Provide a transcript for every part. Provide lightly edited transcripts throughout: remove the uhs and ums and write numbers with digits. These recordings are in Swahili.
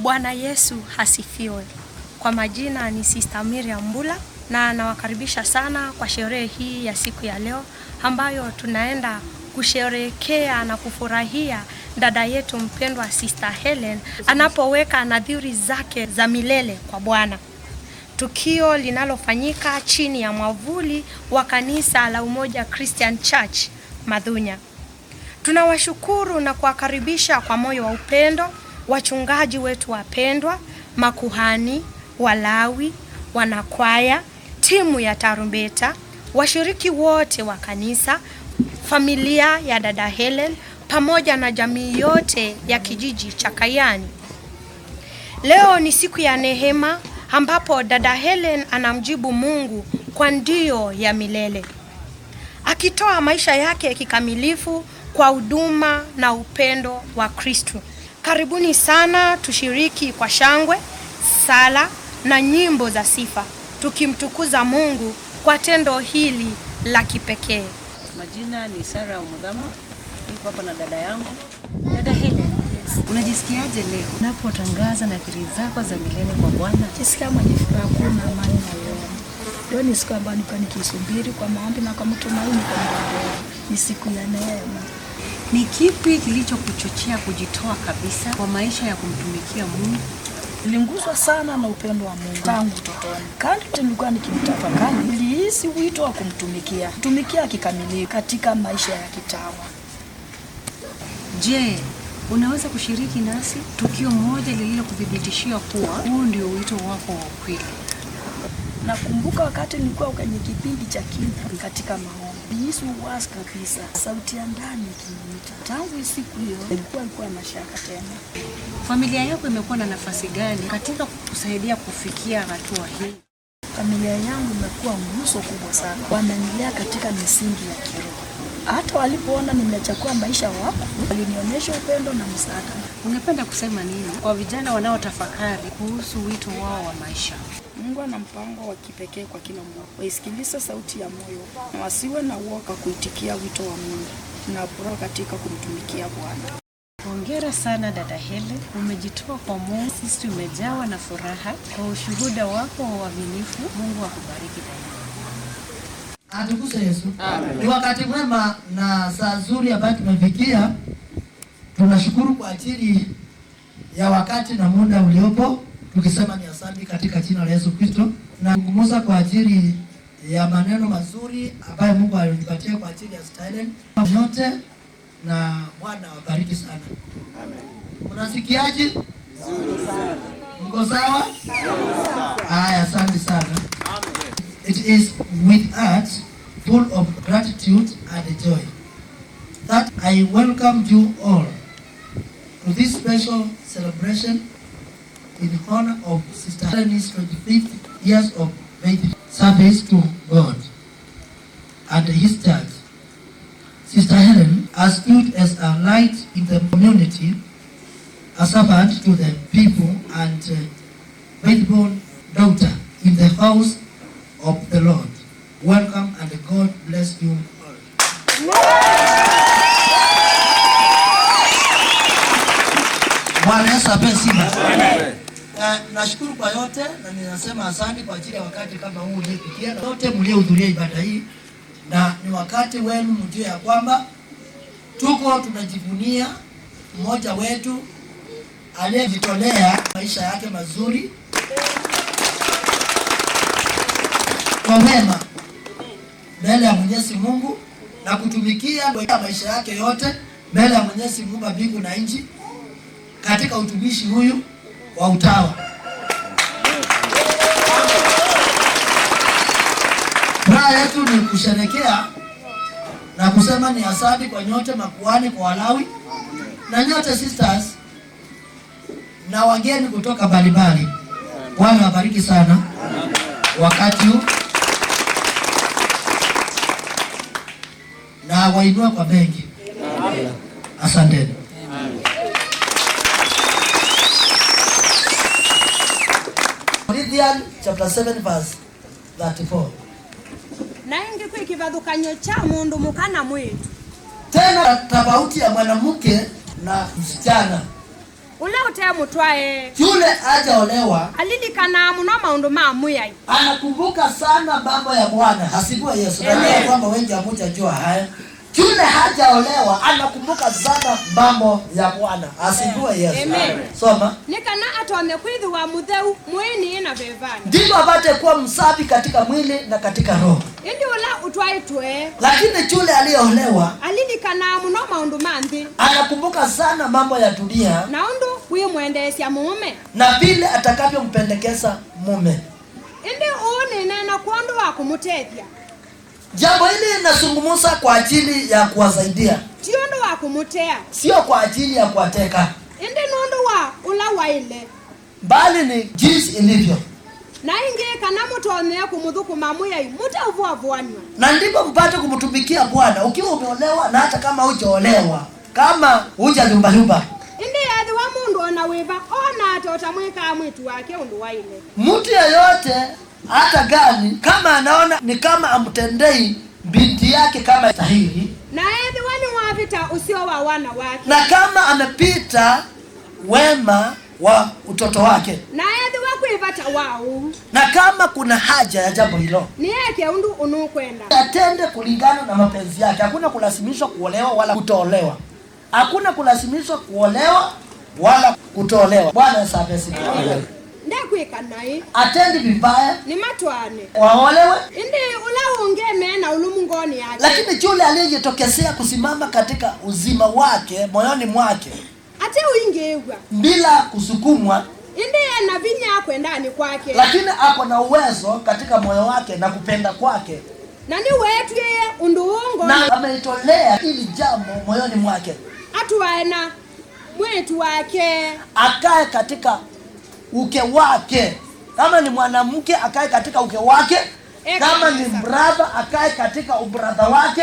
Bwana Yesu hasifiwe. Kwa majina ni Sister Miriam Mbula na nawakaribisha sana kwa sherehe hii ya siku ya leo ambayo tunaenda kusherehekea na kufurahia dada yetu mpendwa Sister Helen anapoweka nadhiri zake za milele kwa Bwana. Tukio linalofanyika chini ya mwavuli wa kanisa la Umoja Christian Church Madhunya. Tunawashukuru na kuwakaribisha kwa moyo wa upendo wachungaji wetu wapendwa, makuhani, walawi, wanakwaya, timu ya tarumbeta, washiriki wote wa kanisa, familia ya dada Helen pamoja na jamii yote ya kijiji cha Kayani. Leo ni siku ya neema ambapo dada Helen anamjibu Mungu kwa ndio ya milele, akitoa maisha yake kikamilifu kwa huduma na upendo wa Kristo. Karibuni sana tushiriki kwa shangwe, sala na nyimbo za sifa, tukimtukuza Mungu kwa tendo hili la kipekee. Majina ni Sara Umudhama, niko hapa na dada yangu. Dada Helen, unajisikiaje leo unapotangaza nadhiri zako za milele kwa Bwana? Jisikia mwenye furaha na amani na leo. Leo ni siku ambayo nilikuwa nikisubiri kwa maombi na kwa matumaini kwa muda. Ni siku ya neema. Ni kipi kilichokuchochea kujitoa kabisa kwa maisha ya kumtumikia Mungu? Nilinguswa sana na upendo wa Mungu tangu utotoni. Kadri nilikuwa nikimtafakari, nilihisi wito wa kutumikia kikamilifu katika maisha ya kitawa. Je, unaweza kushiriki nasi tukio moja lililokuthibitishia kuwa huu ndio wito wako wa kweli? Nakumbuka wakati nilikuwa kwenye kipindi cha kimya katika maombi. Nilihisi uwazi kabisa, sauti ya ndani ikiniita. Tangu siku hiyo nilikuwa na shaka tena. Familia yako imekuwa na nafasi gani katika kukusaidia kufikia hatua hii? Familia yangu imekuwa nguzo kubwa sana. Wamenilea katika misingi ya kiroho. Hata walipoona nimechukua maisha wako, walinionyesha upendo na msaada. Ungependa kusema nini kwa vijana wanaotafakari kuhusu wito wao wa maisha? Mungu ana mpango wa kipekee kwa kila mmoja. Waisikilize sauti ya moyo na wasiwe na uoga kuitikia wito wa Mungu na furaha katika kumtumikia Bwana. Hongera sana dada Helen, umejitoa kwa Mungu. Sisi tumejawa na furaha kwa ushuhuda wako wa uaminifu. Mungu akubariki daima. Atukuzwe Yesu. Amen. Ni wakati mwema na saa nzuri ambayo tumefikia. Tunashukuru kwa ajili ya wakati na muda uliopo, tukisema ni asante katika jina la Yesu Kristo, na kuzungumza kwa ajili ya maneno mazuri ambayo Mungu alinipatia kwa ajili ya Sister yote, na Bwana wabariki sana. Amen. Unasikiaje? Nzuri sana. Mko sawa? Haya, asante sana. Amen. It is with heart full of gratitude and joy that I welcome you all to this special celebration in honor of Sister Helen's 25th years of faith service to God and His church. Sister Helen has stood as a light in the community, a servant to the people, and faithful daughter in the house of the Lord. Welcome and God bless you all. Bwana Yesu asifiwe. Amen. Nashukuru kwa yote na ninasema asante kwa ajili ya wakati kama huu uliopitia, na wote mliohudhuria ibada hii, na ni wakati wenu mjue ya kwamba tuko tunajivunia mmoja wetu aliyejitolea maisha yake mazuri kwa wema mbele ya Mwenyezi Mungu na kutumikia maisha yake yote mbele ya Mwenyezi Mungu mbingu na nchi katika utumishi huyu wa utawa. Furaha yetu ni kusherekea na kusema ni asante kwa nyote, makuhani, kwa walawi na nyote sisters na wageni kutoka mbalimbali. Bwana wabariki sana wakati huu na wainua kwa mengi. Asante. Corinthians chapter 7 verse 34. Naenge kwa kivadukanyo cha mundu mukana mwetu. Tena tofauti ya mwanamke na msichana. ule ute mutwae yule hajaolewa alilikana muno maundu ma muyai anakumbuka sana mambo ya Bwana. Hasifiwe Yesu. Najua kwamba wengi hamjajua haya. Yule hajaolewa anakumbuka sana mambo ya Bwana. Hasifiwe Yesu. Amen. Soma. Nikana atome kwithiwa mutheu mwini na vevani. Ndivyo apate kuwa msafi katika mwili na katika roho. Indi ula utwaitwe. Lakini yule aliyeolewa alilikana muno maundu manthi. anakumbuka sana mambo ya dunia Na undu wimwendesya mume. na vile atakavyompendekeza mume. Indi uuni nena kwandu wa kumutethya. Jambo hili linazungumza kwa ajili ya kuwasaidia, Tiondo wa kumutea. sio kwa ajili ya kuwateka, Indi nundu wa ula waile. bali ni jinsi ilivyo. Na ingi kana mutonea kumuthukuma muyai mute uvuavuanywa. Na ndipo mpate kumtumikia Bwana ukiwa umeolewa na hata kama hujaolewa, kama hujayumbayumba. Indi yathi wa mundu ona wiva ona atota mwika mwitu wake undu waile. Mtu yeyote hata gani kama anaona ni kama amtendei binti yake kama stahili, Na yathi wani wavita usio wa wana wake. na kama amepita wema wa utoto wake, Na yathi wakwivata wao. na kama kuna haja ya jambo hilo, Ni yake undu unukwenda. atende kulingana na mapenzi yake. Hakuna kulazimishwa kuolewa wala kutoolewa. Hakuna kulazimishwa kuolewa wala kutoolewa. Bwana asifiwe. Ndekwika nai. Atendi vibaya Ni matwane. waolewe, Indi ula ungeme na ulumungoni yake. lakini yule aliyejitokezea kusimama katika uzima wake moyoni mwake Ate uingewa. bila kusukumwa, Indi yana vinya kwendani kwake. lakini ako na uwezo katika moyo wake na kupenda kwake, Na ni wetu yeye undu ungo. na ameitolea ili jambo moyoni mwake, Atuwaena mwetu wake. akae katika uke wake. Kama ni mwanamke akae katika uke wake, kama ni brother akae katika ubradha wake.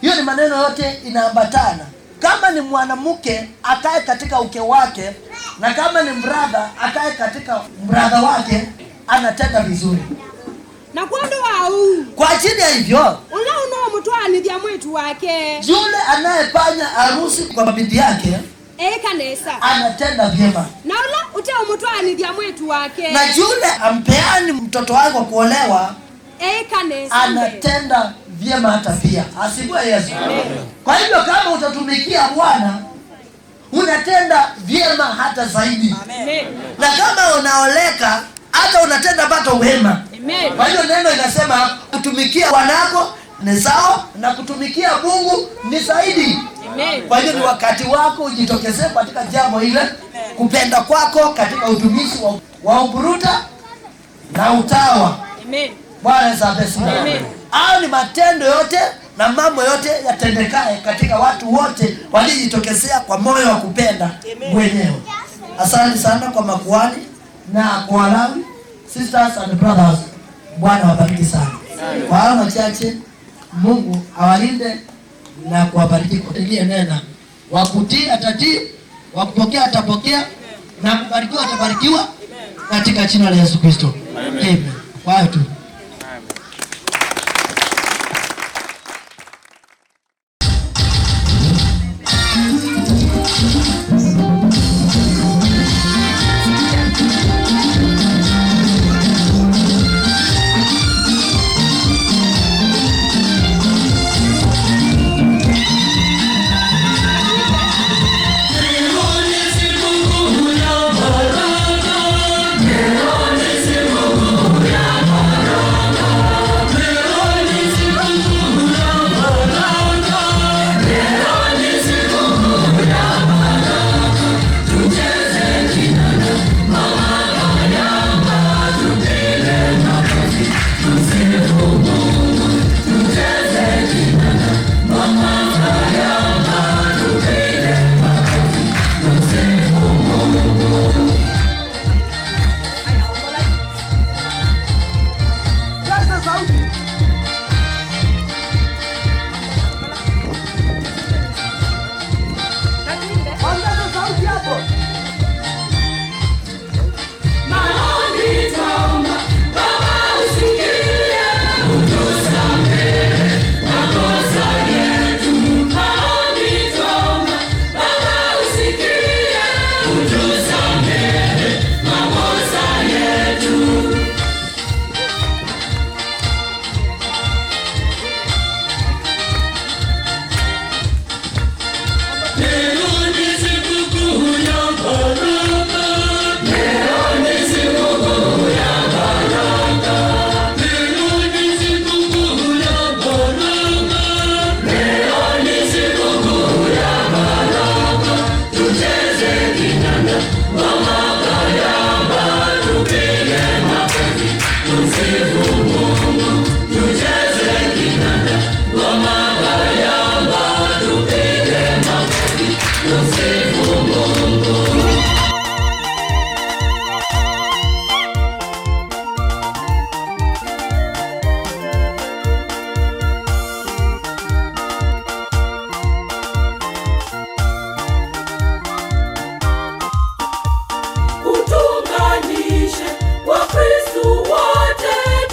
Hiyo ni maneno yote inaambatana. Kama ni mwanamke akae katika uke wake, na kama ni brother akae katika brother wake. Anatenda vizuri Na kwandu wau. kwa ajili ya hivyo. Ula uno mutwanithya mwetu wake. Yule anayefanya harusi kwa binti yake Kanesa. anatenda vyema, Na ula ute umutwanithya mwetu wake. na yule ampeani mtoto wake kwa kuolewa Kanesa. anatenda vyema hata pia. Asifiwe Yesu. Kwa hivyo kama utatumikia Bwana unatenda vyema hata zaidi. Amen. Na kama unaoleka hata unatenda pato wema. Amen. Kwa hiyo neno inasema kutumikia wanako ni sawa na kutumikia Mungu ni zaidi. Amen. Kwa hiyo ni wakati wako ujitokezee katika jambo ile, kupenda kwako katika utumishi wa uburuta na utawa. Amen. Bwana asifiwe. Amen. Hao ni matendo yote na mambo yote yatendekaye katika watu wote waliojitokezea kwa moyo wa kupenda mwenyewe. Asante sana kwa makuhani na kwa Walawi, sisters and brothers. Bwana wabariki sana. Kwa hao machache, Mungu awalinde na kuwabariki kwa ile nena. Wakutii atatii, wakupokea atapokea, na kubarikiwa atabarikiwa katika jina la Yesu Kristo. Amen. Kwa hiyo tu. Mungu ya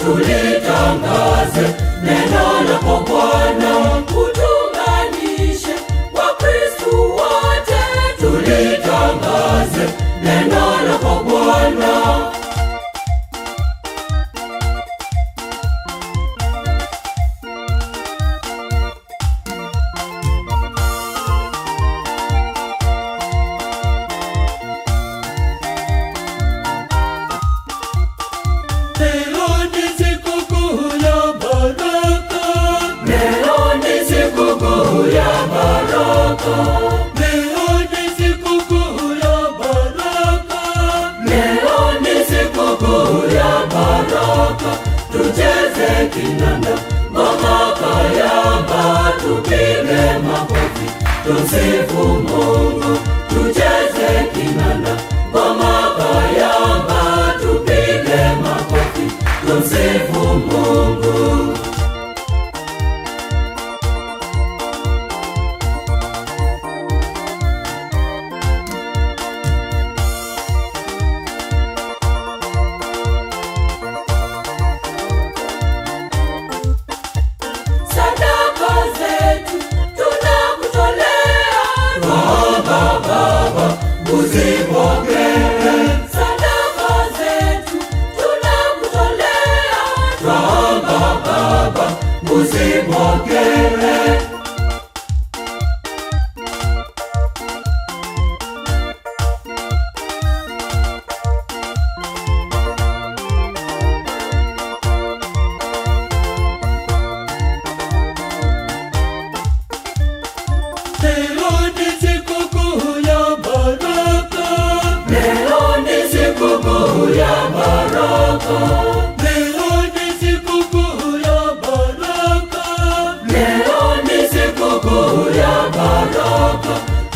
tulitangaze neno lako Bwana, utuunganishe Wakristo wote, tulitangaze neno lako Bwana. Tucheze kinanda, ngoma kayamba, tupige makofi, tumsifu Mungu. Tucheze kinanda, ngoma kayamba, tupige makofi, tumsifu Mungu.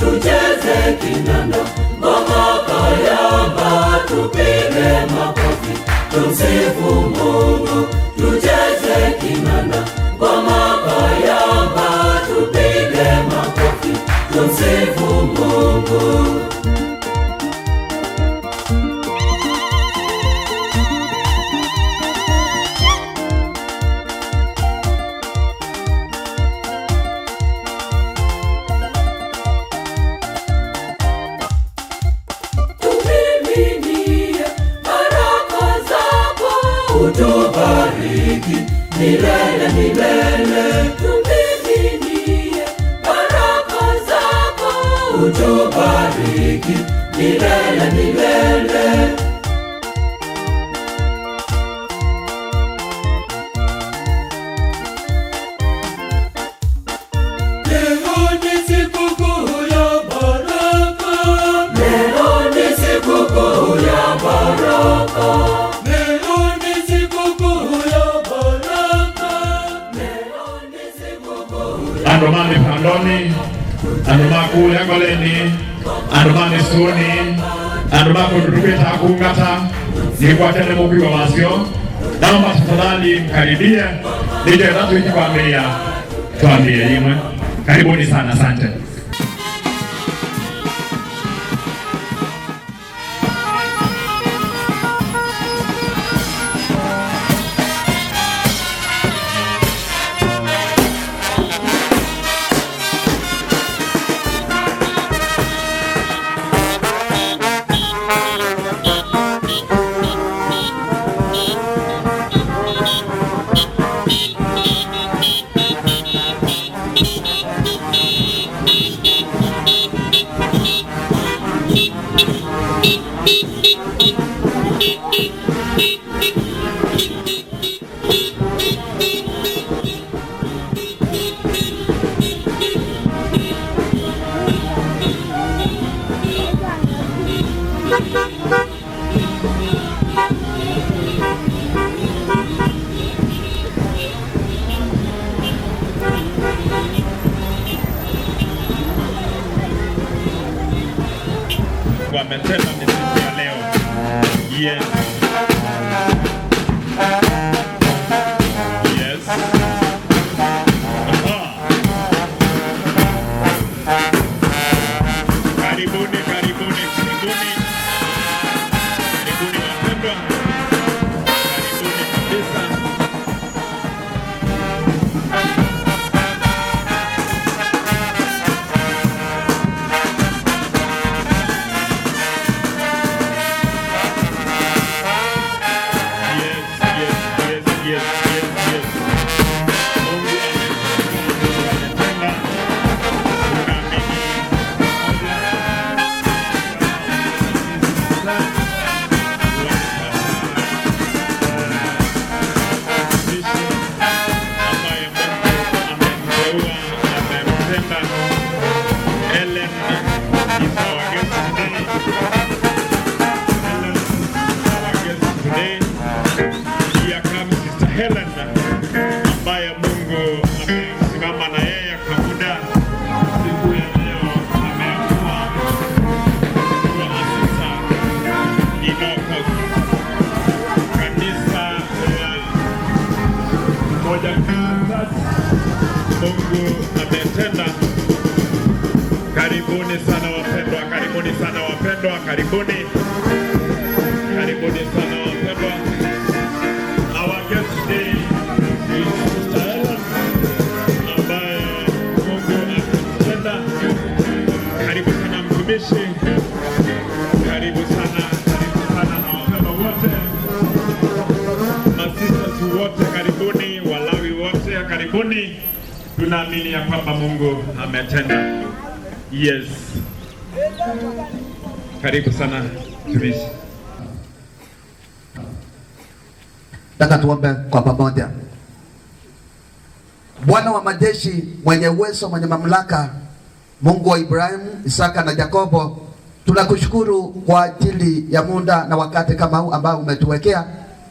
Tucheze kinanda, ngoma kayamba, tupige makofi, tumsifu Mungu. Tucheze kinanda, ngoma kayamba, tupige makofi, tumsifu Mungu. Utubariki milele milele, tumiminie baraka zako. Utubariki milele milele. Leo ni sikukuu ya baraka, leo ni sikukuu ya baraka. Andomani Pandoni, andoma kule Goleni, andomani Suni, andoma kutupita kungata, nilikuwa tena mupi wa wasio. Naomba tafadhali mkaribie, nije tatu ikikwambia, tuambie yimwe. Karibuni sana, asante. Wametenda misiku ya leo. Yes. Yes. Karibuni, karibuni, karibuni. Karibuni wapendwa. Karibuni kabisa. Karibuni sana wapendwa. Our guest today is Sister Ellen ambaye Mungu ametenda. Karibu sana mtumishi. Karibu sana na wapendwa wote. Masisters wote karibuni, Walawi wote karibuni. Tunaamini ya kwamba Mungu ametenda. Yes. Karibu sana mtumishi. Nataka tuombe kwa pamoja. Bwana wa majeshi, mwenye uwezo, mwenye mamlaka, Mungu wa Ibrahimu, Isaka na Yakobo, tunakushukuru kwa ajili ya muda na wakati kama huu ambao umetuwekea.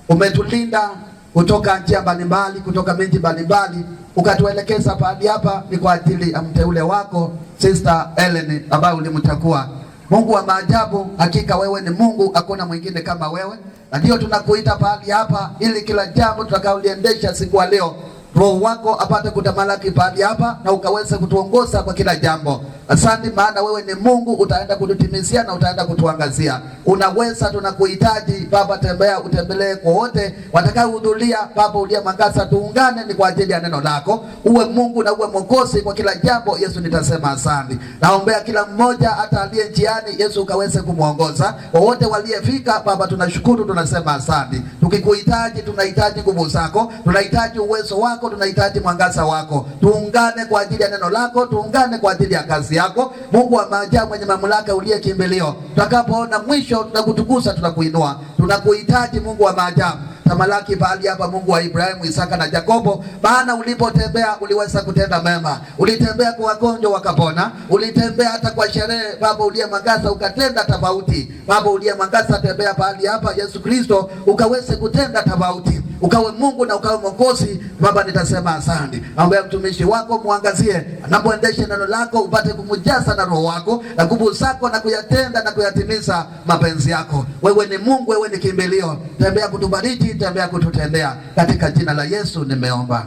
Umetulinda kutoka njia mbalimbali, kutoka miji mbalimbali, ukatuelekeza pahali hapa. Ni kwa ajili ya mteule wako Sister Ellen ambaye ulimchagua. Mungu wa maajabu, hakika wewe ni Mungu, hakuna mwingine kama wewe. Na ndio tunakuita pahali hapa ili kila jambo tutakaoliendesha siku ya leo, Roho wako apate kutamalaki pahali hapa na ukaweze kutuongoza kwa kila jambo. Asante, maana wewe ni Mungu, utaenda kututimizia na utaenda kutuangazia. Unaweza, tunakuhitaji Baba. Tembea, utembelee kwa wote watakaohudhuria Baba, ulia mwangaza, tuungane ni kwa ajili ya neno lako. Uwe Mungu na uwe Mwokozi kwa kila jambo. Yesu, nitasema asante. Naombea kila mmoja hata aliye njiani, Yesu ukaweze kumuongoza. Kwa wote waliofika Baba, tunashukuru, tunasema asante. Tukikuhitaji, tunahitaji nguvu zako, tunahitaji uwezo wako, tunahitaji mwangaza wako. Tuungane kwa ajili ya neno lako, tuungane kwa ajili ya kazi yako. Mungu wa maajabu, mwenye mamlaka, uliye kimbilio, tutakapoona mwisho tunakutukuza, tunakuinua. Tunakuhitaji Mungu wa maajabu. Tamalaki pahali hapa, Mungu wa Ibrahimu, Isaka na Yakobo, maana ulipotembea uliweza kutenda mema. Ulitembea kwa wagonjwa wakapona, ulitembea hata kwa sherehe Baba, uliye mwangaza ukatenda tofauti. Baba, uliye mwangaza, tembea pahali hapa Yesu Kristo, ukaweze kutenda tofauti, ukawe Mungu na ukawe Mwokozi. Baba, nitasema asante. Naomba mtumishi wako muangazie anapoendesha neno lako, upate kumjaza na Roho wako na nguvu zako na kuyatenda na kuyatimiza mapenzi yako. Wewe ni Mungu, wewe ni kimbilio. Tembea kutubariki, tembea kututendea. Katika jina la Yesu nimeomba.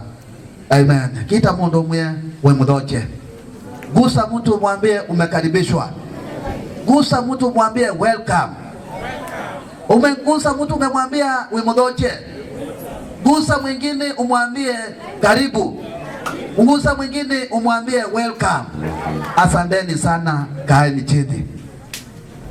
Amen. Kita mundu mwe we mudhoche. Gusa mtu mwambie umekaribishwa. Gusa mtu mwambie welcome. Umegusa mtu umemwambia we mudhoche. Gusa mwingine umwambie karibu. Gusa mwingine umwambie welcome. Asanteni sana, kaeni chini.